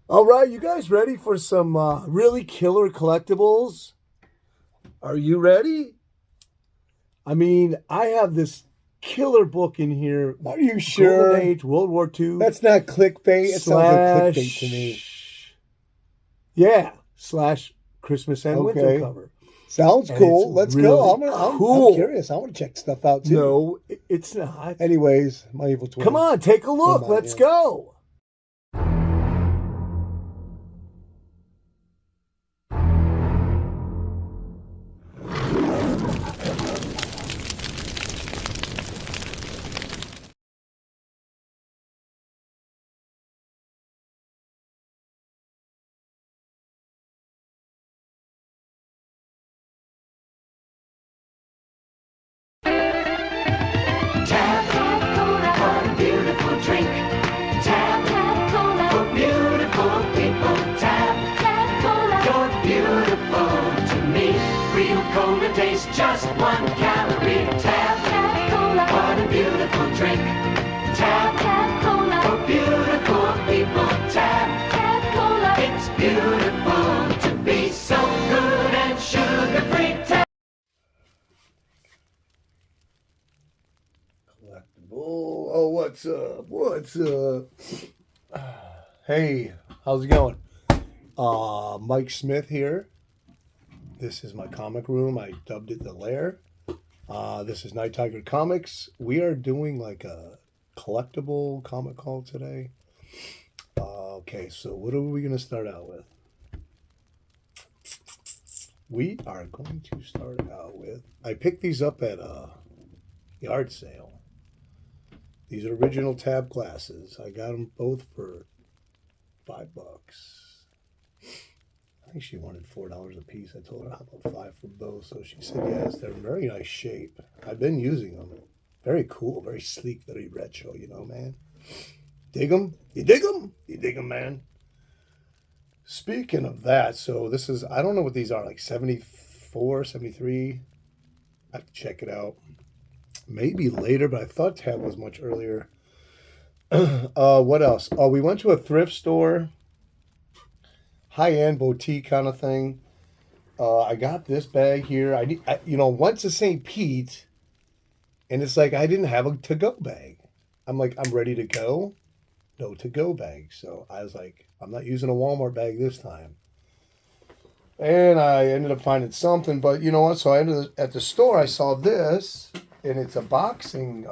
All right, you guys ready for some really killer collectibles? Are you ready? I mean, I have this killer book in here, Are you Golden sure? Age, World War II That's not clickbait. It sounds like clickbait to me. slash, yeah, slash Christmas and winter Okay. cover. Sounds And it's cool. Let's go. really I'm cool. curious. I want to check stuff out too. No, it's not. Anyways, my evil Come twin. on, take a Never look. mind, Let's yeah. go. Tab Cola, what a beautiful drink. Tab Cola, for beautiful people. Tab Cola, you're beautiful to me. Real cola tastes just 1 calorie. Tab Cola, what a beautiful drink. Tab Cola, for beautiful people. Tab Cola, it's beautiful to be so good and sugar-free. Collectible. Oh, what's up? What's up? Hey, how's it going? Mike Smith here. This is my comic room. I dubbed it the Lair. This is Night Tiger Comics. We are doing like a collectible comic haul today. Okay, so what are we going to start out with? We are going to start out with. I picked these up at a yard sale. These are original tab glasses. I got them both for $5. I think she wanted $4 a piece. I told her how about five for both, so she said yes. They're in very nice shape. I've been using them. Very cool, very sleek, very retro. Man. Dig them? You dig them? You dig them, man. Speaking of that, so this is, I don't know what these are, like 74, 73. I have to check it out. Maybe later, but I thought tab was much earlier. What else? Oh, we went to a thrift store, high-end boutique kind of thing. I got this bag here. Went to St. Pete, and it's like I didn't have a to-go bag. I'm like, I'm ready to go. No to-go bag. So I was like, I'm not using a Walmart bag this time. And I ended up finding something, but you know what? So I ended at the store. I saw this, and it's a boxing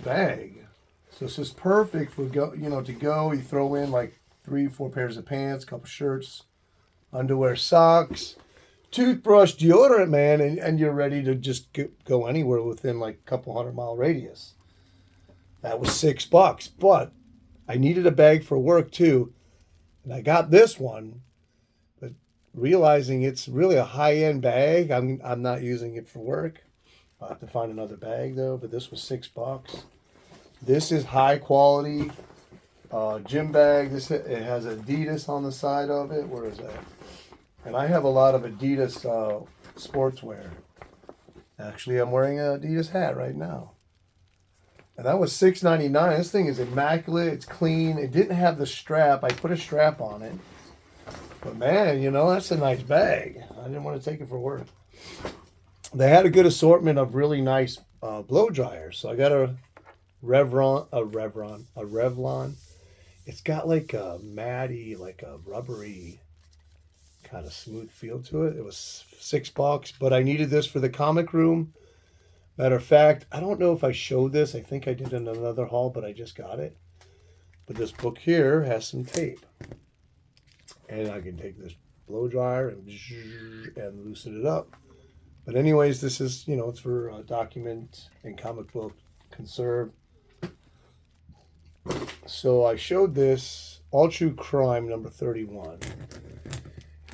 bag. So this is perfect for to go. You throw in like 3, 4 pairs of pants, couple shirts, underwear, socks, toothbrush, deodorant, man, and you're ready to just go anywhere within like a couple 100-mile radius. That was $6, but I needed a bag for work too, and I got this one. But realizing it's really a high-end bag, I'm not using it for work. I'll have to find another bag though. But this was $6. This is high quality gym bag. It has Adidas on the side of it. Where is that? And I have a lot of Adidas sportswear. Actually, I'm wearing an Adidas hat right now. And that was $6.99. This thing is immaculate. It's clean. It didn't have the strap. I put a strap on it. But man, that's a nice bag. I didn't want to take it for work. They had a good assortment of really nice blow dryers. So I got a Revlon. It's got like a matty, like a rubbery kind of smooth feel to it. It was $6, but I needed this for the comic room. Matter of fact, I don't know if I showed this. I think I did in another haul, but I just got it. But this book here has some tape. And I can take this blow dryer and loosen it up. But anyways, this is, it's for document and comic book conserve. So I showed this All True Crime number 31.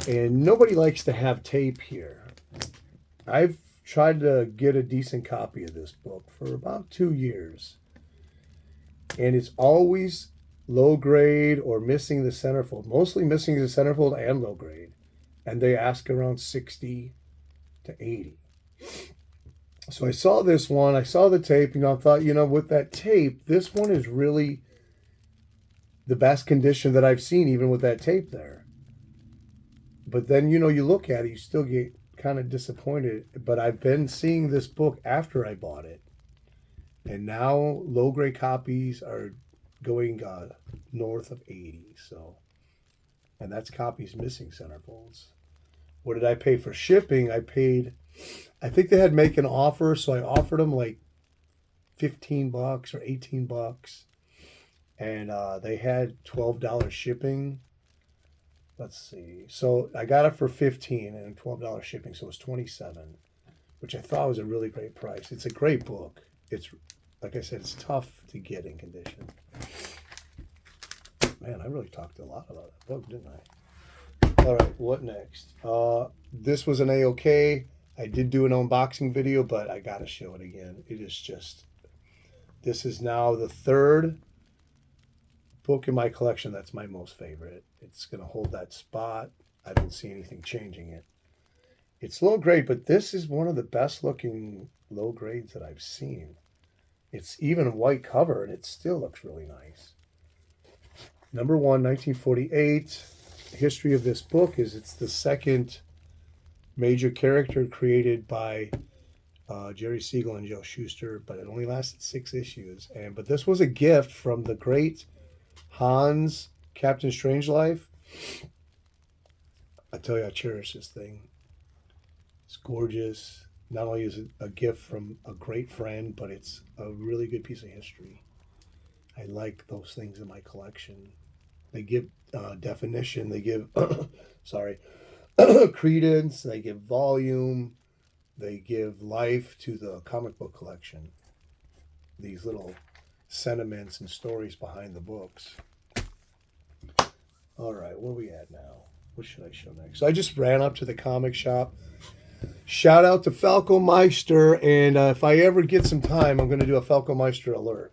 And nobody likes to have tape here. I've tried to get a decent copy of this book for about 2 years. And it's always low grade or missing the centerfold. Mostly missing the centerfold and low grade. And they ask around 60 to 80. So I saw this one. I saw the tape. I thought, with that tape, this one is really the best condition that I've seen, even with that tape there. But then, you look at it, you still get kind of disappointed. But I've been seeing this book after I bought it. And now low-grade copies are going north of 80. So, and that's copies missing centerfolds. What did I pay for shipping? I think they had make an offer, so I offered them like $15 or $18. And they had $12 shipping. Let's see. So I got it for $15 and $12 shipping, so it was $27, which I thought was a really great price. It's a great book. It's, like I said, it's tough to get in condition. Man, I really talked a lot about that book, didn't I? All right, what next? This was an A-OK. I did do an unboxing video, but I got to show it again. It is just, this is now the third book in my collection that's my most favorite. It's going to hold that spot. I don't see anything changing it. It's low grade, but this is one of the best looking low grades that I've seen. It's even a white cover, and it still looks really nice. Number 1, 1948. The history of this book is it's the second major character created by Jerry Siegel and Joe Shuster, but it only lasted 6 issues. But this was a gift from the great Hans Captain Strangelove. I tell you, I cherish this thing. It's gorgeous. Not only is it a gift from a great friend, but it's a really good piece of history. I like those things in my collection. They give definition. They give, credence. They give volume. They give life to the comic book collection. These little sentiments and stories behind the books. All right, where are we at now? What should I show next? So I just ran up to the comic shop. Shout out to Falco Meister, and if I ever get some time, I'm going to do a Falco Meister alert.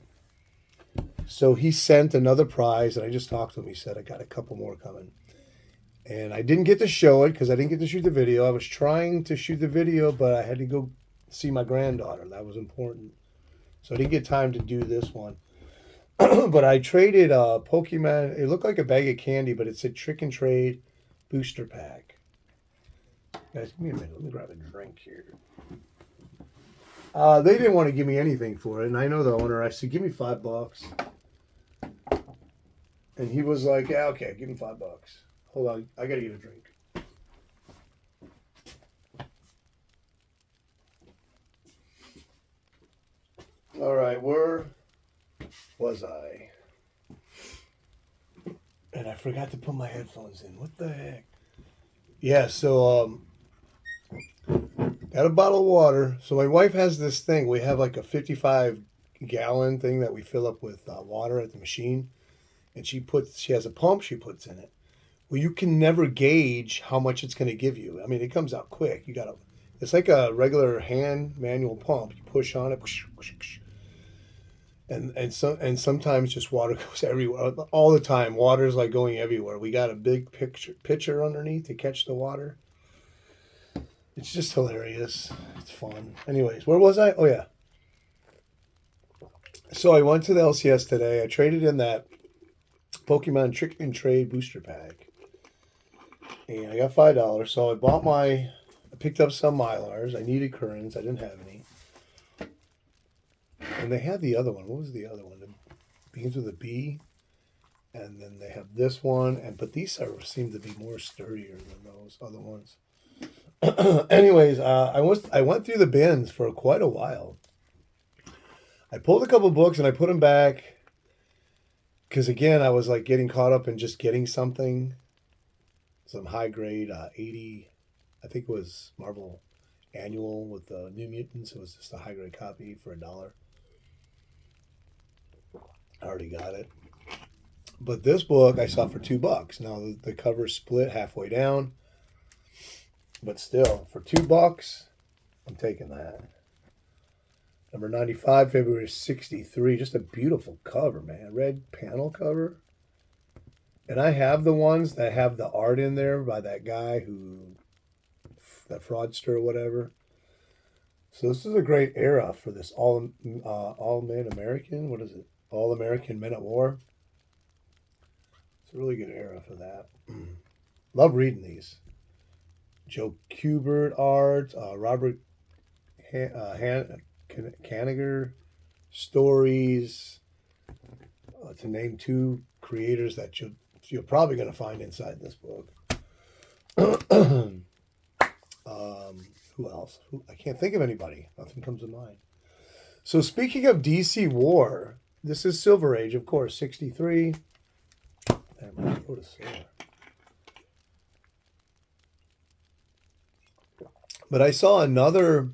So he sent another prize, and I just talked to him. He said, I got a couple more coming. And I didn't get to show it because I didn't get to shoot the video. I was trying to shoot the video, but I had to go see my granddaughter. That was important. So I didn't get time to do this one. But I traded Pokemon. It looked like a bag of candy, but it said Trick and Trade Booster Pack. Guys, give me a minute. Let me grab a drink here. They didn't want to give me anything for it, and I know the owner. I said, give me $5. And he was like, yeah, okay, give me $5. Hold on, I gotta get a drink. All right, where was I? And I forgot to put my headphones in. What the heck? Yeah, so got a bottle of water. So my wife has this thing. We have like a 55-gallon thing that we fill up with water at the machine, and she has a pump she puts in it. Well, you can never gauge how much it's going to give you. I mean, it comes out quick. It's like a regular hand manual pump. You push on it, and sometimes just water goes everywhere. All the time, water is like going everywhere. We got a big pitcher underneath to catch the water. It's just hilarious. It's fun. Anyways, where was I? Oh yeah. So I went to the LCS today. I traded in that Pokemon Trick and Trade Booster Pack. And I got $5. So I picked up some Mylars. I needed Currents. I didn't have any. And they had the other one. What was the other one? It begins with a B. And then they have this one. But these seem to be more sturdier than those other ones. Anyways, I went through the bins for quite a while. I pulled a couple books and I put them back. Because again, I was like getting caught up in just getting something. Some high grade 80, I think it was Marvel Annual with the New Mutants. It was just a high grade copy for $1. I already got it. But this book I saw for $2. Now the cover split halfway down. But still, for $2, I'm taking that. Number 95, February 63. Just a beautiful cover, man. Red panel cover. And I have the ones that have the art in there by that guy that fraudster or whatever. So this is a great era for this all-man American. What is it? All-American Men at War. a really good era for that. Love reading these. Joe Kubert art, Robert Kanigher stories, to name two creators that you're probably going to find inside this book. Who else? I can't think of anybody. Nothing comes to mind. So speaking of DC War, this is Silver Age, of course, 63. Damn, my throat is sore. But I saw another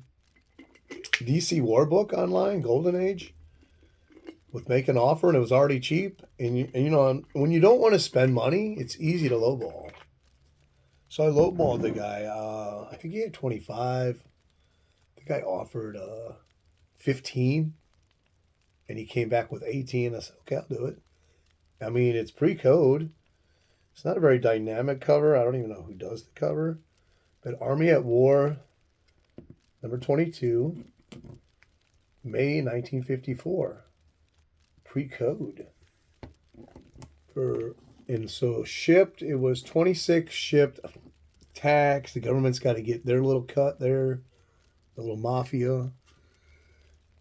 DC War book online, Golden Age, with Make an Offer, and it was already cheap. And you know, when you don't want to spend money, it's easy to lowball. So I lowballed the guy. I think he had 25. The guy offered 15, and he came back with 18. I said, okay, I'll do it. I mean, it's pre-code. It's not a very dynamic cover. I don't even know who does the cover. But Army at War, number 22, May 1954. Pre-code. And so shipped, it was 26 shipped, tax. The government's got to get their little cut there, the little mafia.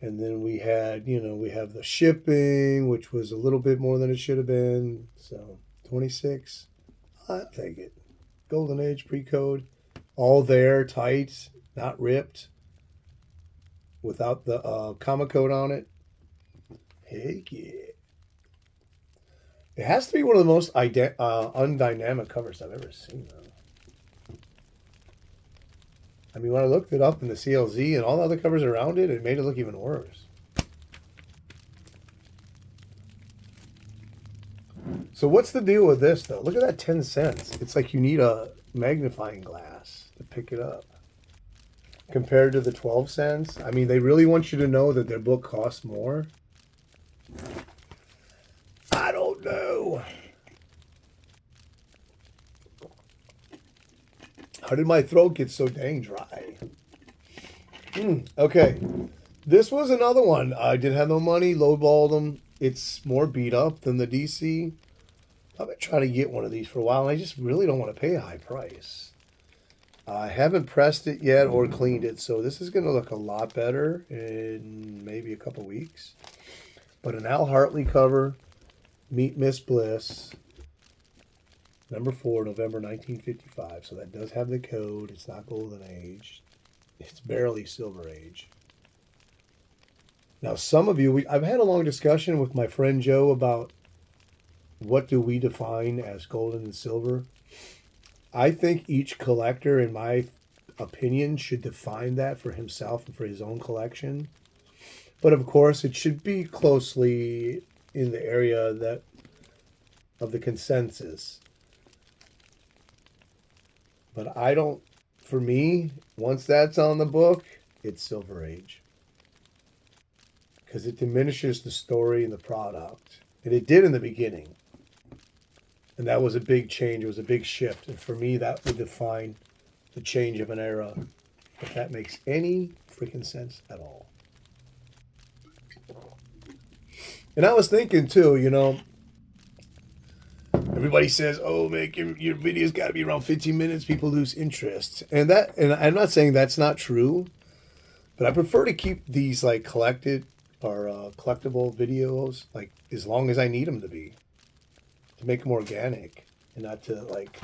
And then we had, we have the shipping, which was a little bit more than it should have been. So 26, I'll take it. Golden Age, pre-code, all there, tight, not ripped, without the comma code on it. Heck yeah. It has to be one of the most undynamic covers I've ever seen, though. I mean, when I looked it up in the CLZ and all the other covers around it, it made it look even worse. So what's the deal with this, though? Look at that 10 cents. It's like you need a magnifying glass to pick it up. Compared to the 12 cents. I mean, they really want you to know that their book costs more. I don't know. How did my throat get so dang dry? Okay. This was another one. I didn't have no money, lowballed them. It's more beat up than the DC. I've been trying to get one of these for a while, and I just really don't want to pay a high price. I haven't pressed it yet or cleaned it, so this is going to look a lot better in maybe a couple weeks. But an Al Hartley cover, Meet Miss Bliss, number 4, November 1955. So that does have the code. It's not Golden Age. It's barely Silver Age. Now, some of you, I've had a long discussion with my friend Joe about what do we define as golden and silver. I think each collector, in my opinion, should define that for himself and for his own collection. But of course, it should be closely in the area of the consensus. But for me, once that's on the book, it's Silver Age. Because it diminishes the story and the product. And it did in the beginning. And that was a big change. It was a big shift. And for me, that would define the change of an era. If that makes any freaking sense at all. And I was thinking too, everybody says, oh, make your video's got to be around 15 minutes. People lose interest. And I'm not saying that's not true. But I prefer to keep these like collected or collectible videos like as long as I need them to be. To make them organic and not to like,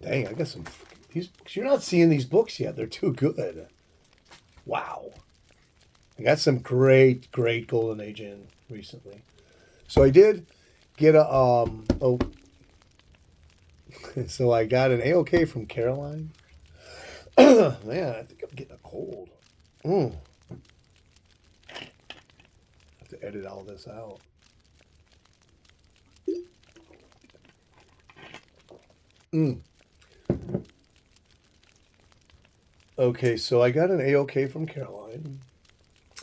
dang, I got some, you're not seeing these books yet. They're too good. Wow. I got some great Golden Age in recently. So I did get so I got an AOK from Caroline. Man, I think I'm getting a cold. I have to edit all this out. Okay, so I got an AOK from Caroline.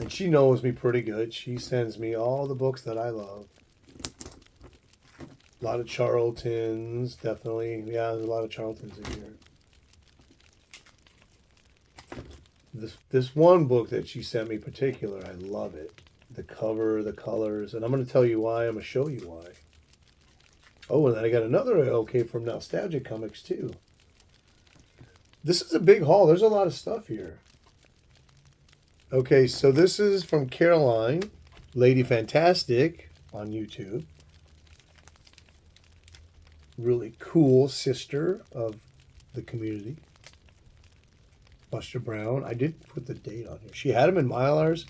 And she knows me pretty good. She sends me all the books that I love. A lot of Charltons, definitely. Yeah, there's a lot of Charltons in here. This one book that she sent me in particular, I love it. The cover, the colors, and I'm going to tell you why. I'm going to show you why. Oh, and then I got another okay from Nostalgia Comics too. This is a big haul. There's a lot of stuff here. Okay, so this is from Caroline, Lady Fantastic on YouTube. Really cool sister of the community. Buster Brown. I did put the date on here. She had them in Mylars.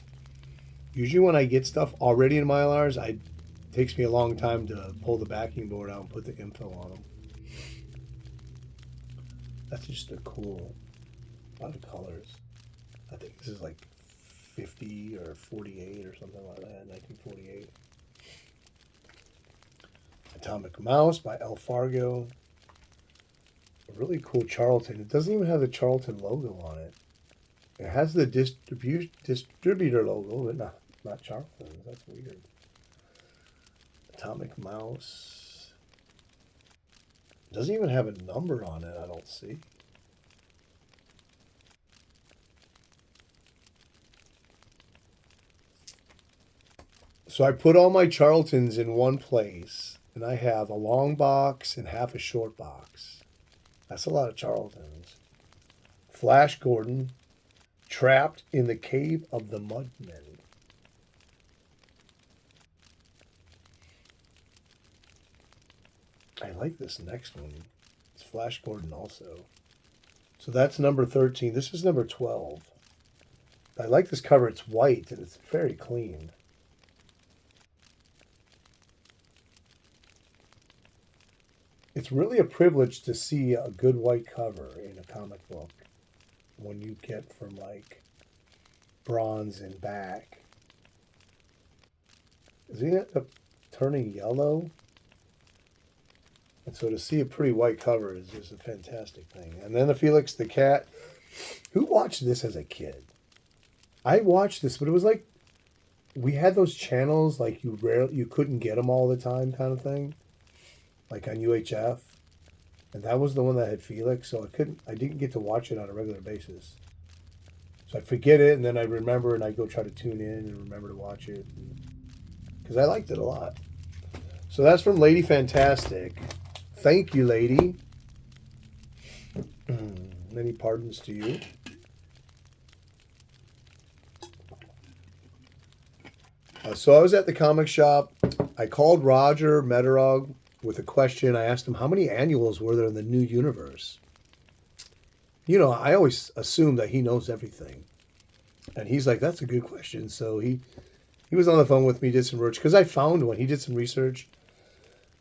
Usually when I get stuff already in Mylars, it takes me a long time to pull the backing board out and put the info on them. That's just a cool, a lot of colors. I think this is like 50 or 48 or something like that, 1948. Atomic Mouse by L. Fargo. A really cool Charlton. It doesn't even have the Charlton logo on it. It has the distributor logo, but not Charlton. That's weird. Atomic Mouse. Doesn't even have a number on it, I don't see. So I put all my Charltons in one place, and I have a long box and half a short box. That's a lot of Charltons. Flash Gordon, Trapped in the Cave of the Mudmen. I like this next one. It's Flash Gordon also. So that's number 13. This is number 12. I like this cover. It's white and it's very clean. It's really a privilege to see a good white cover in a comic book when you get from like bronze and back. Is he end up turning yellow? And so to see a pretty white cover is just a fantastic thing. And then the Felix the Cat. Who watched this as a kid? I watched this, but it was like we had those channels like you couldn't get them all the time kind of thing. Like on UHF, and that was the one that had Felix, so I didn't get to watch it on a regular basis. So I'd forget it, and then I'd remember, and I'd go try to tune in and remember to watch it, because I liked it a lot. So that's from Lady Fantastic. Thank you, lady. Many pardons to you. So I was at the comic shop. I called Roger Meterog with a question. I asked him, how many annuals were there in the new universe? You know, I always assume that he knows everything. And he's like, that's a good question. So he was on the phone with me, did some research, because I found one. He did some research.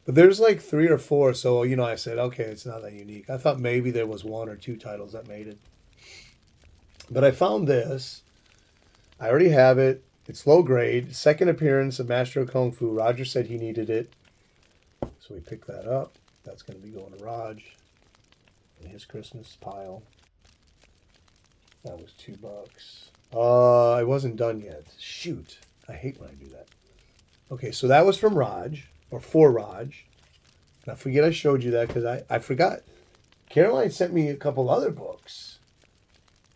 But there's like 3 or 4. So, you know, I said, okay, it's not that unique. I thought maybe there was 1 or 2 titles that made it. But I found this. I already have it. It's low grade. Second appearance of Master of Kung Fu. Roger said he needed it. So we picked that up. That's going to be going to Raj in his Christmas pile. That was $2. I wasn't done yet. Shoot. I hate when I do that. Okay, so that was from Raj, or for Raj. And I forget I showed you that because I forgot. Caroline sent me a couple other books.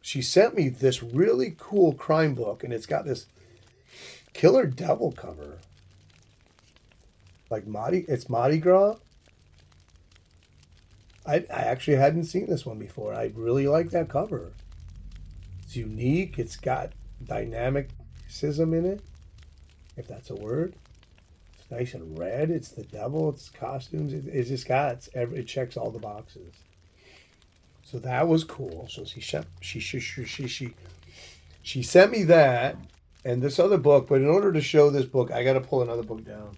She sent me this really cool crime book, and it's got this killer devil cover. Like it's Mardi Gras. I actually hadn't seen this one before. I really like that cover. It's unique. It's got dynamicism in it, if that's a word. It's nice and red. It's the devil. It's costumes. It's just got it checks all the boxes. So that was cool. So she sent me that and this other book. But in order to show this book, I got to pull another book down.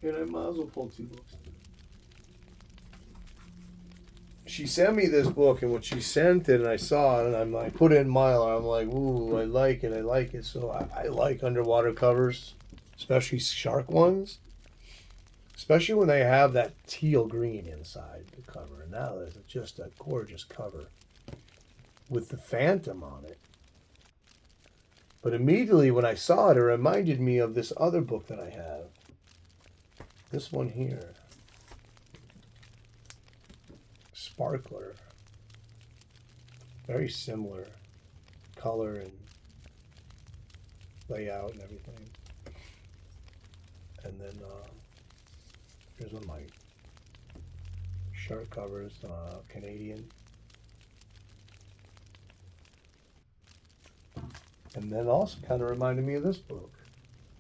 And I might as well pull 2 books. She sent me this book, and when she sent it, and I saw it, and I put it in Mylar, I'm like, ooh, I like it. So I like underwater covers, especially shark ones, especially when they have that teal green inside the cover. And now there's just a gorgeous cover with the Phantom on it. But immediately when I saw it, it reminded me of this other book that I have. This one here. Sparkler. Very similar color and layout and everything. And then here's one of my shirt covers, Canadian. And then also kind of reminded me of this book.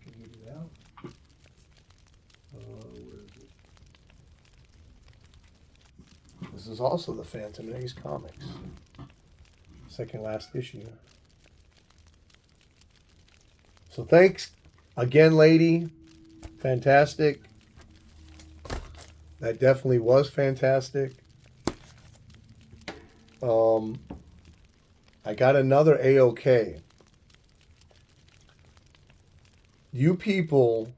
Can you get it out? Where is it? This is also the Phantom Ace comics. Second last issue. So thanks again, lady. Fantastic. That definitely was fantastic. I got another A-OK. You people,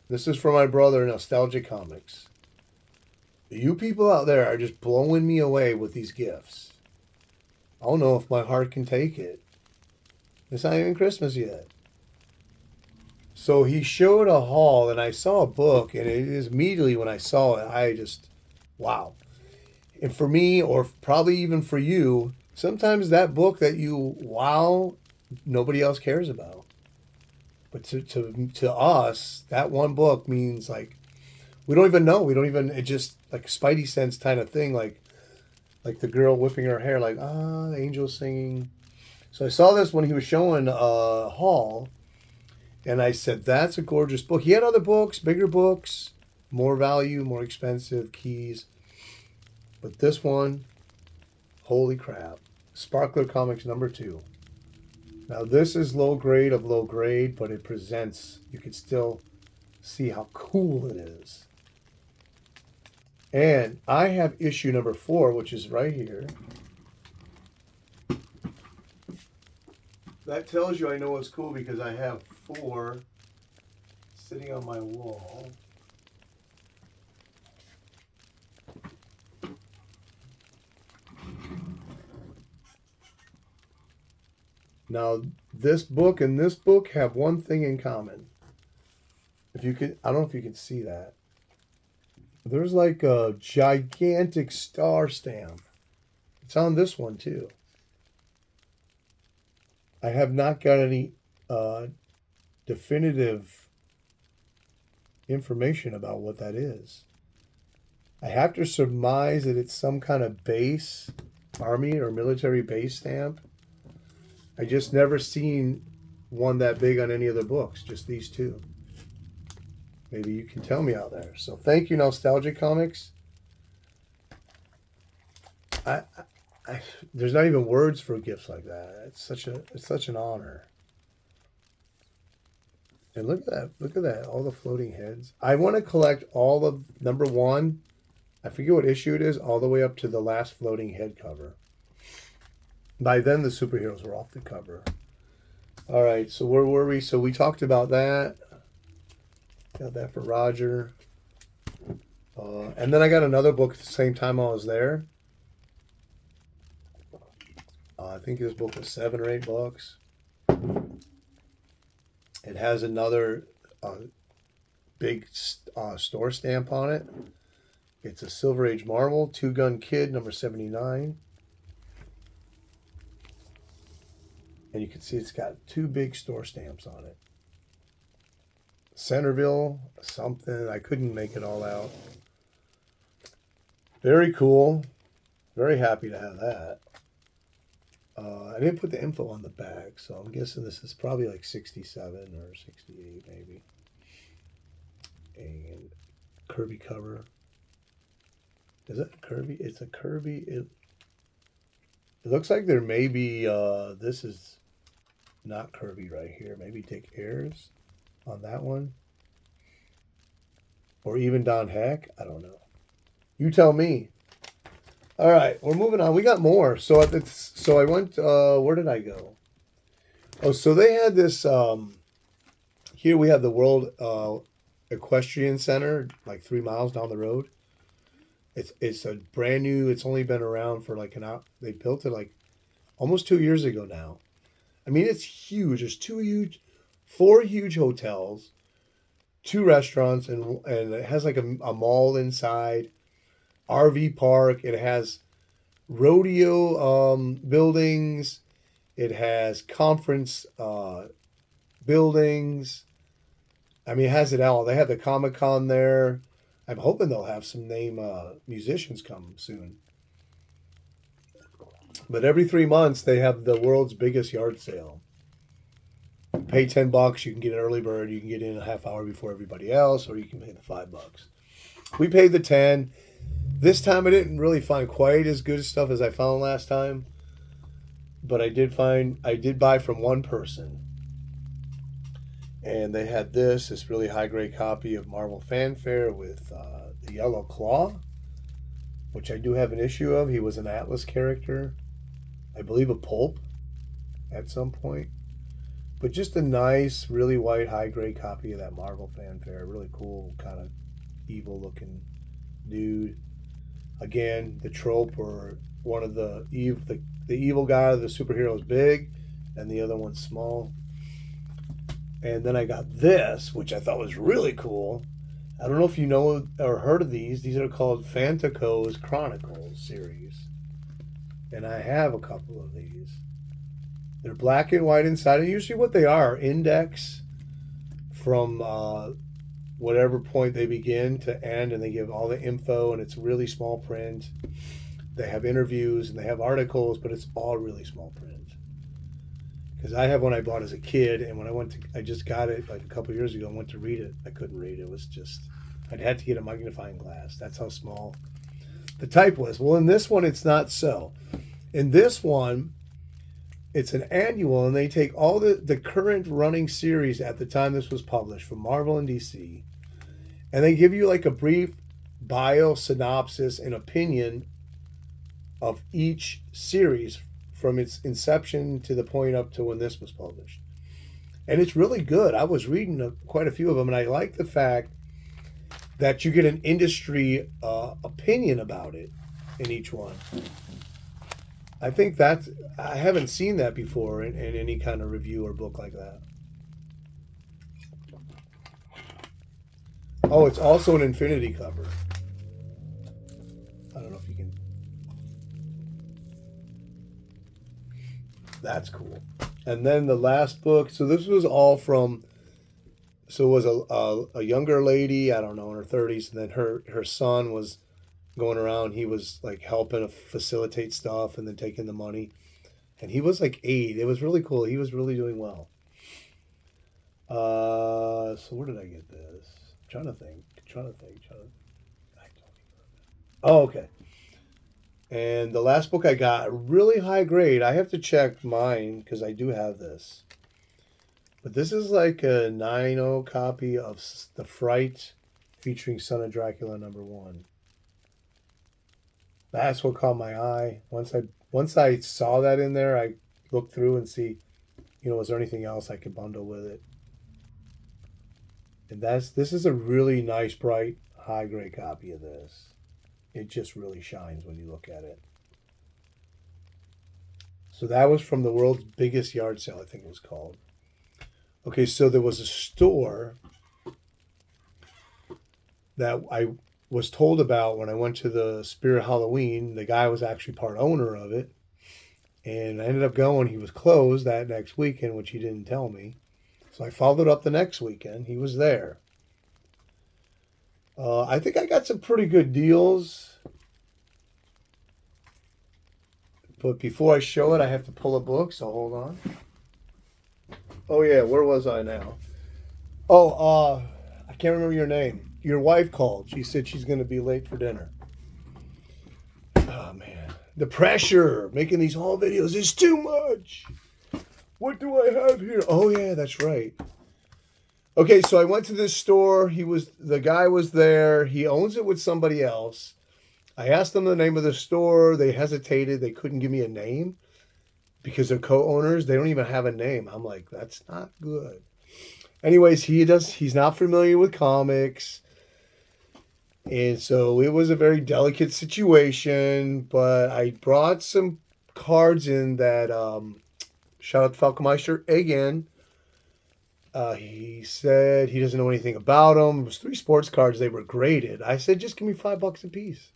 this is for my brother, Nostalgia Comics. You people out there are just blowing me away with these gifts. I don't know if my heart can take it. It's not even Christmas yet. So he showed a haul, and I saw a book, and it is immediately when I saw it, I just, wow. And for me, or probably even for you, sometimes that book that you wow, nobody else cares about. But to us, that one book means like, we don't even know. We don't even, it just like Spidey sense kind of thing, like the girl whipping her hair, like, the angel singing. So I saw this when he was showing haul, and I said, that's a gorgeous book. He had other books, bigger books, more value, more expensive, keys. But this one, holy crap. Sparkler Comics #2. Now this is low grade of low grade, but it presents, you can still see how cool it is. And I have issue #4, which is right here. That tells you I know it's cool because I have 4 sitting on my wall. Now, this book and this book have one thing in common. If you could, I don't know if you can see that. There's like a gigantic star stamp. It's on this one too. I have not got any definitive information about what that is. I have to surmise that it's some kind of base, army or military base stamp. I just never seen one that big on any other books, just these two. Maybe you can tell me out there. So thank you, Nostalgia Comics. There's not even words for gifts like that. It's such an honor. And look at that, all the floating heads. I want to collect all of #1. I forget what issue it is, all the way up to the last floating head cover. By then, the superheroes were off the cover. All right, so where were we? So we talked about that. Got that for Roger. And then I got another book at the same time I was there. I think this book was $7 or $8. It has another big store stamp on it. It's a Silver Age Marvel, Two Gun Kid, #79. And you can see it's got 2 big store stamps on it. Centerville, something. I couldn't make it all out. Very cool. Very happy to have that. I didn't put the info on the back, so I'm guessing this is probably like 67 or 68 maybe. And Kirby cover. Is that a Kirby? It's a Kirby. It looks like there may be, this is not Kirby right here. Maybe Dick Ayers on that one. Or even Don Heck. I don't know. You tell me. All right, we're moving on. We got more. So I went, where did I go? Oh, so they had this, here we have the World Equestrian Center, like 3 miles down the road. It's a brand new, it's only been around for like they built it like almost 2 years ago now. I mean, it's huge. There's 4 huge hotels, 2 restaurants, and it has like a mall inside, RV park. It has rodeo buildings. It has conference buildings. I mean, it has it all. They have the Comic-Con there. I'm hoping they'll have some name musicians come soon. But every 3 months, they have the world's biggest yard sale. You pay $10, you can get an early bird. You can get in a half hour before everybody else, or you can pay the $5. We paid the 10. This time, I didn't really find quite as good stuff as I found last time. But I did buy from one person. And they had this really high-grade copy of Marvel Fanfare with the Yellow Claw, which I do have an issue of. He was an Atlas character. I believe a pulp at some point. But just a nice, really white, high-grade copy of that Marvel Fanfare. Really cool, kind of evil-looking dude. Again, the trope or one of the evil guy, the superhero is big, and the other one's small. And then I got this, which I thought was really cool. I don't know if you know or heard of these. These are called Fantaco's Chronicles series. And I have a couple of these. They're black and white inside. And usually what they are index from whatever point they begin to end. And they give all the info. And it's really small print. They have interviews and they have articles. But it's all really small print. Because I have one I bought as a kid, and when I just got it like a couple years ago and went to read it, I couldn't read it. It was just, I'd had to get a magnifying glass. That's how small the type was. Well, in this one, it's not so. In this one, it's an annual, and they take all the current running series at the time this was published from Marvel and DC, and they give you like a brief bio, synopsis, and opinion of each series from its inception to the point up to when this was published. And it's really good. I was reading quite a few of them, and I like the fact that you get an industry opinion about it in each one. I think I haven't seen that before in any kind of review or book like that. Oh, it's also an infinity cover. I don't know if you can. That's cool. And then the last book. So this was all from. So it was a younger lady, I don't know, in her 30s, and then her son was going around. He was like helping facilitate stuff and then taking the money. And he was like 8. It was really cool. He was really doing well. So where did I get this? I'm trying to think. I don't even. Oh, okay. And the last book I got, really high grade. I have to check mine because I do have this. But this is like a 9.0 copy of The Fright featuring Son of Dracula #1. That's what caught my eye. Once I saw that in there, I looked through and see, was there anything else I could bundle with it? And this is a really nice, bright, high grade copy of this. It just really shines when you look at it. So that was from the world's biggest yard sale, I think it was called. Okay, so there was a store that I was told about when I went to the Spirit Halloween. The guy was actually part owner of it. And I ended up going. He was closed that next weekend, which he didn't tell me. So I followed up the next weekend. He was there. I think I got some pretty good deals. But before I show it, I have to pull a book, so hold on. Oh, yeah, where was I now? Oh, I can't remember your name. Your wife called. She said she's going to be late for dinner. Oh, man. The pressure making these haul videos is too much. What do I have here? Oh, yeah, that's right. Okay, so I went to this store. The guy was there. He owns it with somebody else. I asked them the name of the store. They hesitated. They couldn't give me a name because they're co-owners. They don't even have a name. I'm like, that's not good. Anyways, he's not familiar with comics. And so it was a very delicate situation, but I brought some cards in that, shout out to Falconmeister again. He said he doesn't know anything about them. It was 3 sports cards. They were graded. I said, just give me $5 a piece.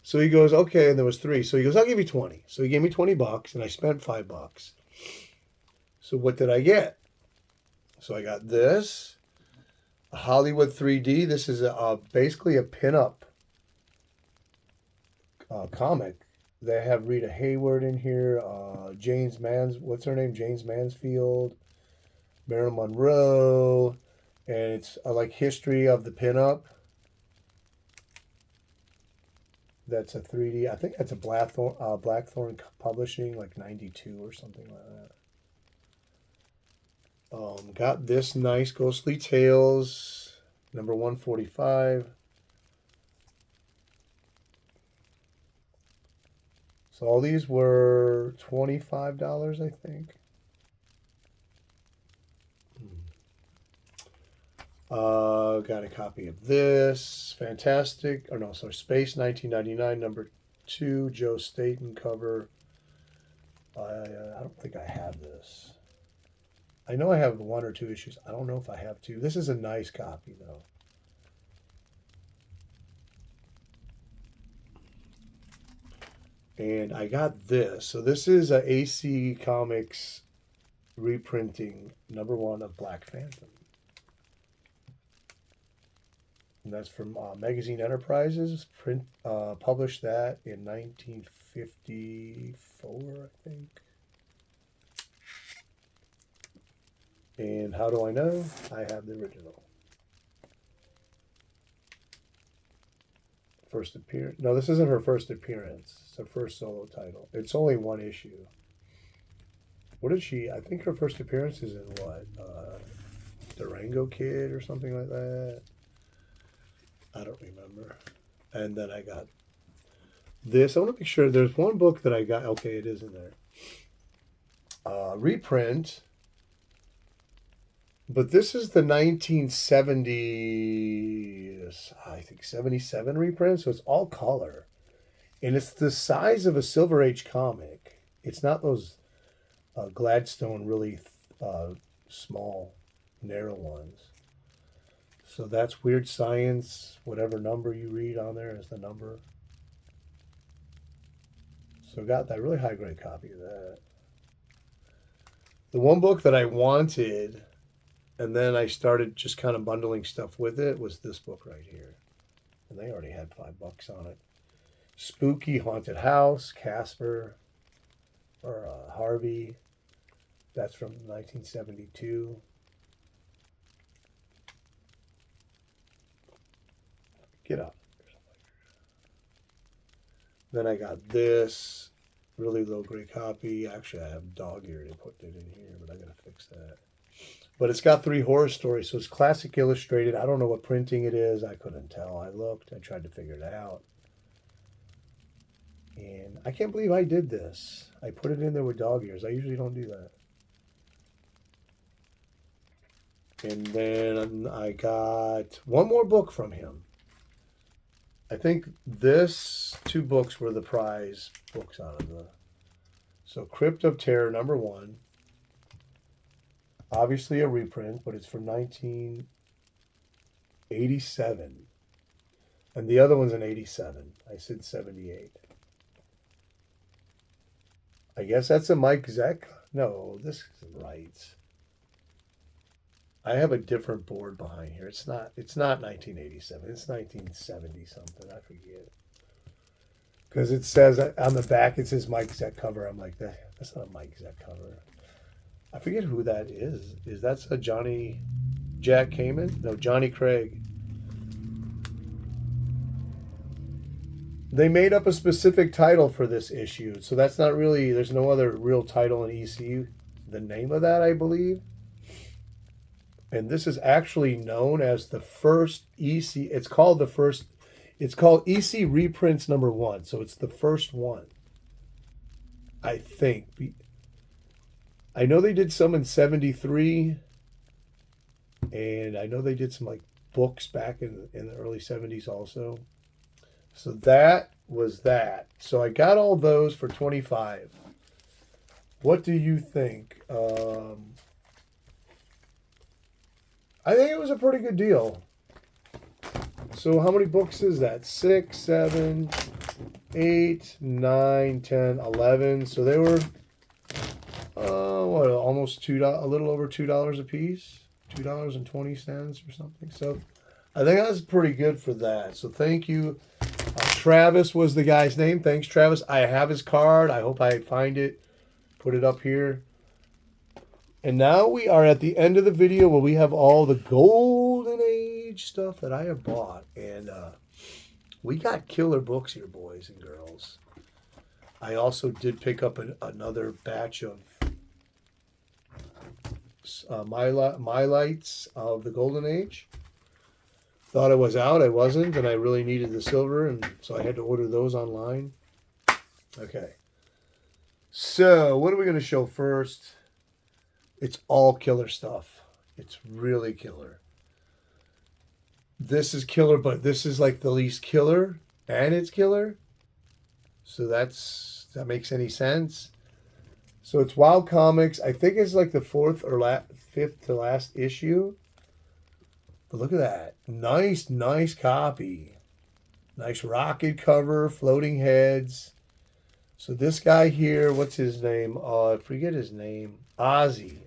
So he goes, okay. And there was 3. So he goes, I'll give you 20. So he gave me $20 and I spent $5. So what did I get? So I got this, a Hollywood 3D. This is basically a pinup comic. They have Rita Hayworth in here, what's her name? James Mansfield, Marilyn Monroe, and it's like history of the pinup. That's a 3D. I think that's a Blackthorn Publishing, like 92 or something like that. Got this nice Ghostly Tales, number 145. So all these were $25, I think. Got a copy of this. Fantastic. Oh, no, sorry. Space 1999, number 2. Joe Staten cover. I don't think I have this. I know I have 1 or 2 issues. I don't know if I have 2. This is a nice copy, though. And I got this. So this is a AC Comics reprinting, number 1 of Black Phantom. And that's from Magazine Enterprises. Published that in 1954, I think. And how do I know? I have the original. First appearance. No, this isn't her first appearance. It's her first solo title. It's only 1 issue. What did she? I think her first appearance is in what? Durango Kid or something like that. I don't remember. And then I got this. I want to make sure there's 1 book that I got. Okay, it is in there. Reprint. But this is the 1970s, I think 77 reprint. So it's all color. And it's the size of a Silver Age comic. It's not those Gladstone really small, narrow ones. So that's Weird Science. Whatever number you read on there is the number. So I got that really high grade copy of that. The 1 book that I wanted, and then I started just kind of bundling stuff with it, was this book right here. And they already had $5 on it. Spooky Haunted House, Casper, or Harvey. That's from 1972. Get up. Then I got this really low grade copy. Actually, I have dog ear. They put it in here, but I gotta fix that. But it's got 3 horror stories, so it's classic illustrated. I don't know what printing it is. I couldn't tell. I looked. I tried to figure it out. And I can't believe I did this. I put it in there with dog ears. I usually don't do that. And then I got 1 more book from him. I think this 2 books were the prize books out of the... So Crypt of Terror, number 1. Obviously a reprint, but it's from 1987. And the other one's in 87. I said 78. I guess that's a Mike Zeck. No, this isn't right. I have a different board behind here. It's not 1987. It's 1970 something. I forget. Because it says on the back, it says Mike Zeck cover. I'm like, that's not a Mike Zeck cover. I forget who that is. Is that a Jack Kamen? No, Johnny Craig. They made up a specific title for this issue. So that's not really, there's no other real title in EC. The name of that, I believe. And this is actually known as the first EC. It's called EC Reprints number 1. So it's the first one, I think. I know they did some in 73. And I know they did some like books back in the early 70s also. So that was that. So I got all those for $25. What do you think? I think it was a pretty good deal. So how many books is that? 6, 7, 8, 9, 10, 11. So they were, almost $2, a little over $2 a piece. $2.20 or something. So I think that's pretty good for that. So thank you. Travis was the guy's name. Thanks, Travis. I have his card. I hope I find it. Put it up here. And now we are at the end of the video where we have all the Golden Age stuff that I have bought. And we got killer books here, boys and girls. I also did pick up another batch of my lights of the Golden Age. Thought it was out. I wasn't, and I really needed the silver, and so I had to order those online. Okay. So, what are we going to show first? It's all killer stuff. It's really killer. This is killer, but this is like the least killer, and it's killer. So that makes any sense. So it's Wild Comics. I think it's like the fourth or fifth to last issue. But look at that. Nice copy. Nice rocket cover, floating heads. So this guy here, what's his name? I forget his name. Ozzy.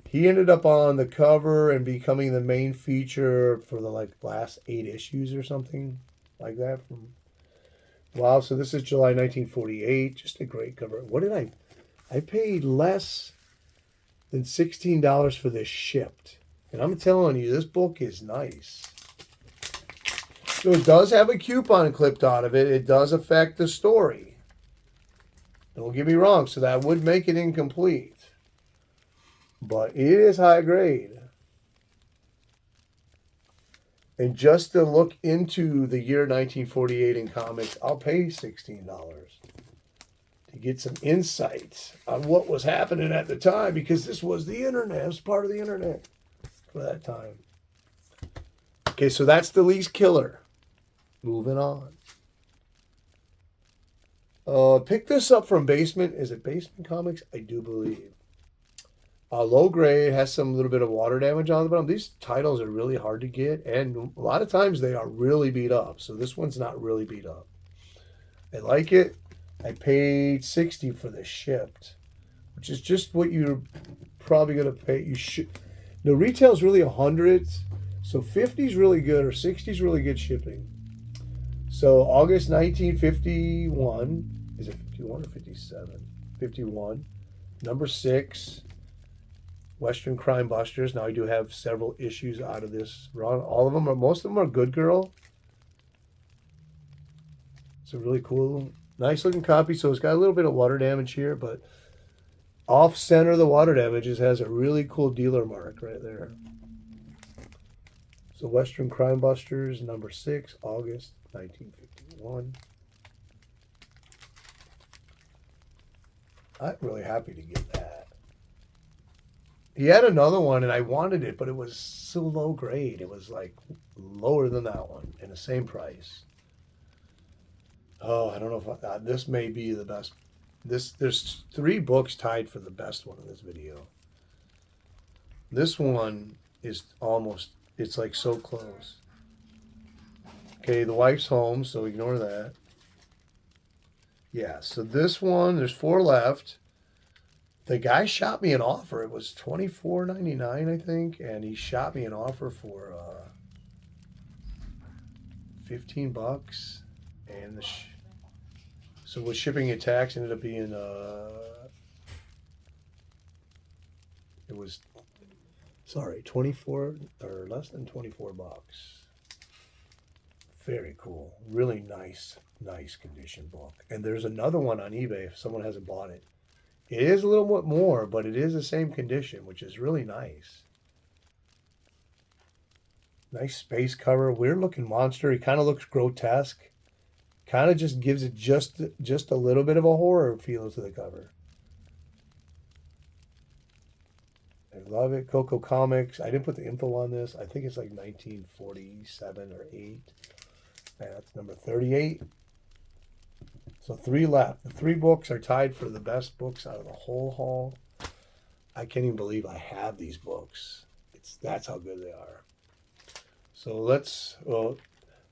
He ended up on the cover and becoming the main feature for the last 8 issues or something like that. Wow, so this is July 1948. Just a great cover. What did I paid less than $16 for this shipped. And I'm telling you, this book is nice. So it does have a coupon clipped out of it. It does affect the story. Don't get me wrong. So that would make it incomplete. But it is high grade. And just to look into the year 1948 in comics, I'll pay $16 to get some insights on what was happening at the time, because this was the internet. It was part of the internet for that time. Okay, so that's the least killer. Moving on. Pick this up from Basement. Is it Basement Comics? I do believe. Low grade, has some little bit of water damage on the bottom. These titles are really hard to get, and a lot of times they are really beat up. So this one's not really beat up. I like it. I paid $60 for this shipped, which is just what you're probably gonna pay. You should. The retail is really $100, so $50 is really good, or $60 is really good shipping. So August 1951. Is it 51 or 57? 51. Number 6. Western Crime Busters. Now I do have several issues out of this run. Most of them are Good Girl. It's a really cool, nice looking copy. So it's got a little bit of water damage here, but off center of the water damages has a really cool dealer mark right there. So Western Crime Busters, number 6, August 1951. I'm really happy to get that. He had another one, and I wanted it, but it was so low grade. It was like lower than that one, and the same price. Oh, I don't know if this may be the best. There's 3 books tied for the best one in this video. This one is almost. It's like so close. Okay, the wife's home, so ignore that. Yeah, so this one, there's 4 left. The guy shot me an offer. It was $24.99, I think, and he shot me an offer for $15, and so with shipping and tax ended up being it was 24 or less than $24. Very cool, really nice condition book. And there's another one on eBay if someone hasn't bought it. It is a little bit more, but it is the same condition, which is really nice. Nice space cover. Weird looking monster. He kind of looks grotesque. Kind of just gives it just a little bit of a horror feel to the cover. I love it. Coco Comics. I didn't put the info on this. I think it's like 1947 or 8. And that's number 38. So 3 left. The 3 books are tied for the best books out of the whole haul. I can't even believe I have these books. That's how good they are. So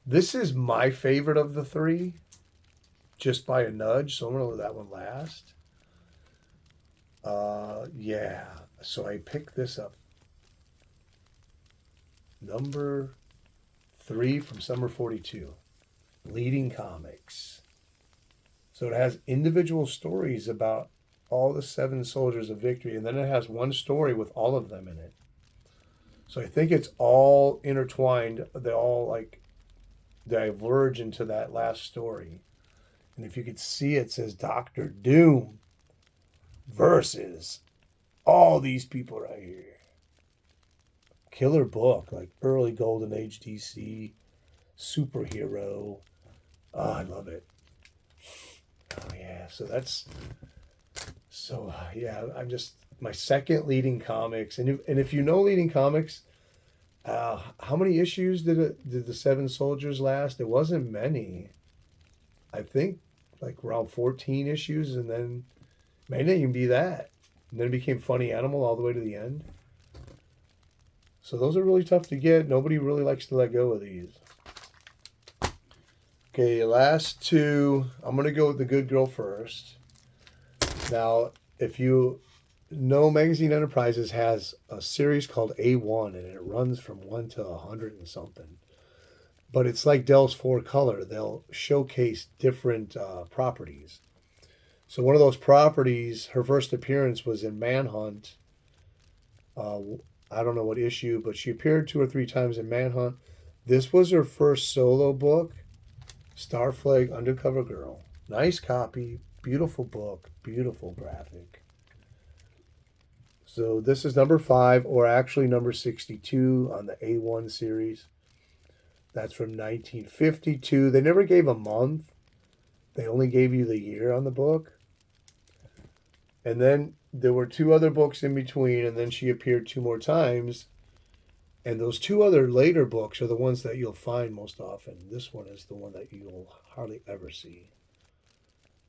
this is my favorite of the 3, just by a nudge. So I'm gonna let that one last. Yeah. So I picked this up. number 3 from Summer 42. Leading Comics. So it has individual stories about all the 7 soldiers of victory, and then it has one story with all of them in it. So I think it's all intertwined. They all like diverge into that last story. And if you could see, it says Doctor Doom versus all these people right here. Killer book, like early Golden Age DC, superhero. Oh, I love it. Oh yeah, I'm just my second Leading Comics, and if you know Leading Comics, how many issues did the 7 soldiers last? It wasn't many. I think like around 14 issues, and then may not even be that. And then it became Funny Animal all the way to the end. So those are really tough to get. Nobody really likes to let go of these. Okay, last 2. I'm going to go with The Good Girl first. Now, if you know, Magazine Enterprises has a series called A1, and it runs from 1 to 100 and something. But it's like Dell's 4-Color. They'll showcase different properties. So one of those properties, her first appearance was in Manhunt. I don't know what issue, but she appeared 2 or 3 times in Manhunt. This was her first solo book, Starflag Undercover Girl. Nice copy, beautiful book, beautiful graphic. So this is number 5, or actually number 62 on the A1 series. That's from 1952. They never gave a month. They only gave you the year on the book. And then there were 2 other books in between, and then she appeared 2 more times. And those 2 other later books are the ones that you'll find most often. This one is the one that you'll hardly ever see.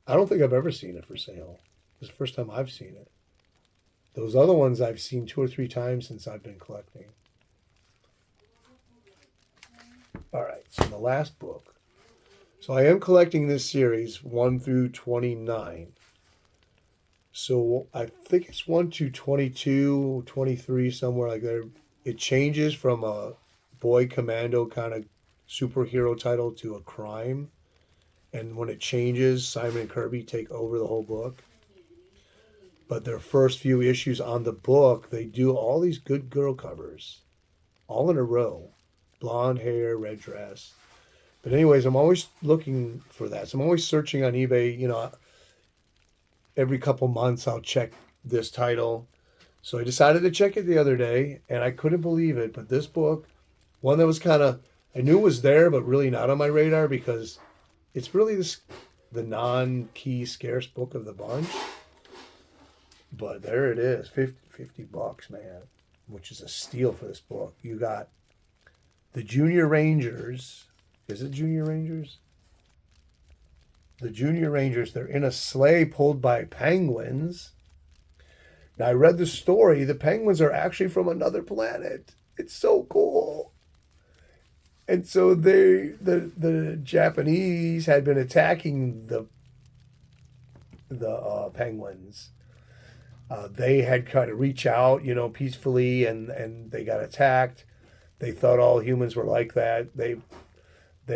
I don't think I've ever seen it for sale. It's the first time I've seen it. Those other ones I've seen 2 or 3 times since I've been collecting. All right, so the last book. So I am collecting this series 1 through 29. So I think it's 1 to 22, 23, somewhere like there. It changes from a boy commando kind of superhero title to a crime. And when it changes, Simon and Kirby take over the whole book. But their first few issues on the book, they do all these good girl covers, all in a row. Blonde hair, red dress. But anyways, I'm always looking for that. So I'm always searching on eBay. You know, every couple months I'll check this title. So I decided to check it the other day, and I couldn't believe it. But this book, one that was kind of, I knew it was there, but really not on my radar, because it's really the non-key scarce book of the bunch. But there it is, $50, man, which is a steal for this book. You got the Junior Rangers. Is it Junior Rangers? The Junior Rangers, they're in a sleigh pulled by penguins. Now, I read the story. The penguins are actually from another planet. It's so cool. And so the Japanese had been attacking the penguins. They had kind of reach out, you know, peacefully, and they got attacked. They thought all humans were like that. They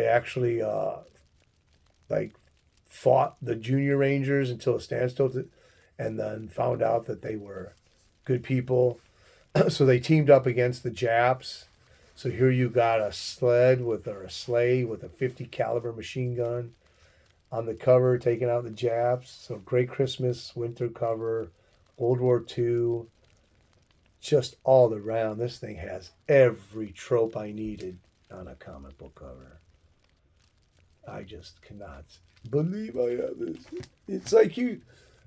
actually fought the Junior Rangers until a standstill, and then found out that they were good people. So they teamed up against the Japs. So here you got a sleigh with a 50 caliber machine gun on the cover, taking out the Japs. So great Christmas winter cover, World War II, just all around. This thing has every trope I needed on a comic book cover. I just cannot believe I have this. It's like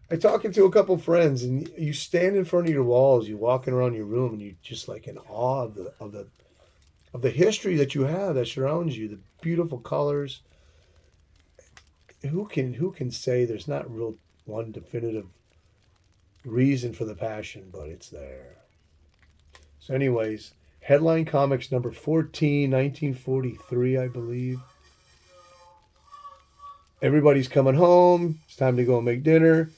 I talking to a couple friends, and you stand in front of your walls, you're walking around your room, and you're just like in awe of the history that you have that surrounds you, the beautiful colors. Who can say there's not real one definitive reason for the passion, but it's there. So anyways, Headline Comics number 14, 1943, I believe. Everybody's coming home. It's time to go make dinner.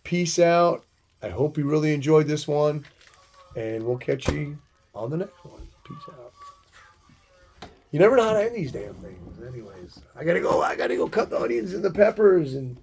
Peace out. I hope you really enjoyed this one, and we'll catch you on the next one. Peace out. You never know how to end these damn things. Anyways, I gotta go cut the onions and the peppers and